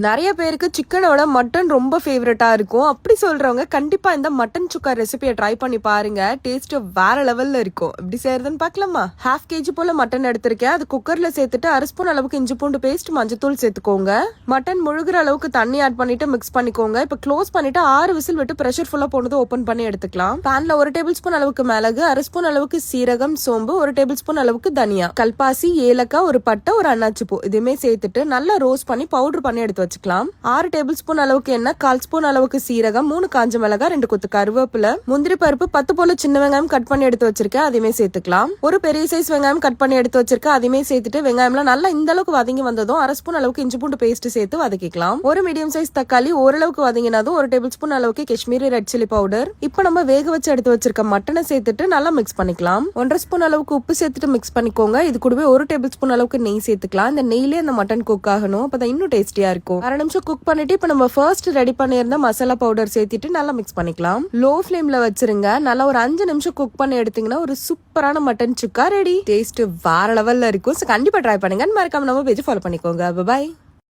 நிறைய பேருக்கு சிக்கனோட மட்டன் ரொம்ப ஃபேவரட்டா இருக்கும். அப்படி சொல்றவங்க கண்டிப்பா இந்த மட்டன் சுக்கா ரெசிபியை ட்ரை பண்ணி பாருங்க. டேஸ்ட் வேற லெவல்ல இருக்கும். எப்படி செய்யறதுன்னு பார்க்கலாமா? 1/2 kg போல மட்டன் எடுத்திருக்கேன். அது குக்கர்ல சேர்த்துட்டு 1 ஸ்பூன் அளவுக்கு இஞ்சி பூண்டு பேஸ்ட், மஞ்சத்தூள் சேர்த்துக்கோங்க. மட்டன் முழுகிற அளவுக்கு தண்ணி ஆட் பண்ணிட்டு மிக்ஸ் பண்ணிக்கோங்க. இப்ப க்ளோஸ் பண்ணிட்டு 6 விசில் விட்டு பிரஷர் ஃபுல்லா போனது ஓபன் பண்ணி எடுத்துக்கலாம். பேன்ல 1 டேபிள் ஸ்பூன் அளவுக்கு மிளகு, 1/2 ஸ்பூன் அளவுக்கு சீரகம், சோம்பு, 1 டேபிள் ஸ்பூன் அளவுக்கு தனியா, கல்பாசி, ஏலக்காய், ஒரு பட்டை, ஒரு அன்னாச்சி பூ இதுமே சேர்த்துட்டு நல்லா ரோஸ்ட் பண்ணி பவுடர் பண்ணி எடுத்து வச்சுக்கலாம். 6 டேபிள் ஸ்பூன் அளவுக்கு எண்ணெய், 1/4 ஸ்பூன் அளவுக்கு சீரகம், 3 காஞ்ச மிளகாய், 2 கொத்து கருவேப்பிலை, முந்திரி பருப்பு 10 போல சின்ன வெங்காயம் கட் பண்ணி எடுத்து வச்சிருக்கேன். அதையுமே சேர்த்துக்கலாம். ஒரு பெரிய சைஸ் வெங்காயம் கட் பண்ணி எடுத்து வச்சிருக்கேன். அதையுமே சேர்த்துட்டு வெங்காயம்லாம் நல்லா இந்த அளவுக்கு வதங்கி வந்ததும் 1/2 ஸ்பூன் அளவுக்கு இஞ்சி பூண்டு பேஸ்ட் சேர்த்து வதக்கிக்கலாம். ஒரு மீடியம் சைஸ் தக்காளி ஓரளவுக்கு வதங்கினதும் 1 டேபிள் ஸ்பூன் அளவுக்கு காஷ்மீரி ரெட் சில்லி பவுடர். இப்போ நம்ம வேக வச்சு எடுத்து வச்சிருக்க மட்டனை சேர்த்துட்டு நல்லா மிக்ஸ் பண்ணிக்கலாம். 1/2 ஸ்பூன் அளவுக்கு உப்பு சேர்த்துட்டு மிக்ஸ் பண்ணிக்கோங்க. இது கூடவே 1 டேபிள் ஸ்பூன் அளவுக்கு நெய் சேர்த்துக்கலாம். இந்த நெய்லயே அந்த மட்டன் குக் ஆகணும். அப்பதான் இன்னும் டேஸ்டியா இருக்கும். 1/2 நிமிஷம் குக் பண்ணிட்டு இப்ப நம்ம ஃபர்ஸ்ட் ரெடி பண்ணியிருந்த மசாலா பவுடர் சேர்த்துட்டு நல்லா மிக்ஸ் பண்ணிக்கலாம். லோ ஃபிளேம்ல வச்சிருங்க. நல்லா ஒரு 5 நிமிஷம் குக் பண்ணி எடுத்தீங்கன்னா ஒரு சூப்பரான மட்டன் சுக்கா ரெடி. டேஸ்ட் வேற லெவல்ல இருக்கும். கண்டிப்பா ட்ரை பண்ணுங்க. மறக்காம நம்ம பேஜ் ஃபாலோ பண்ணிக்கோங்க. பை.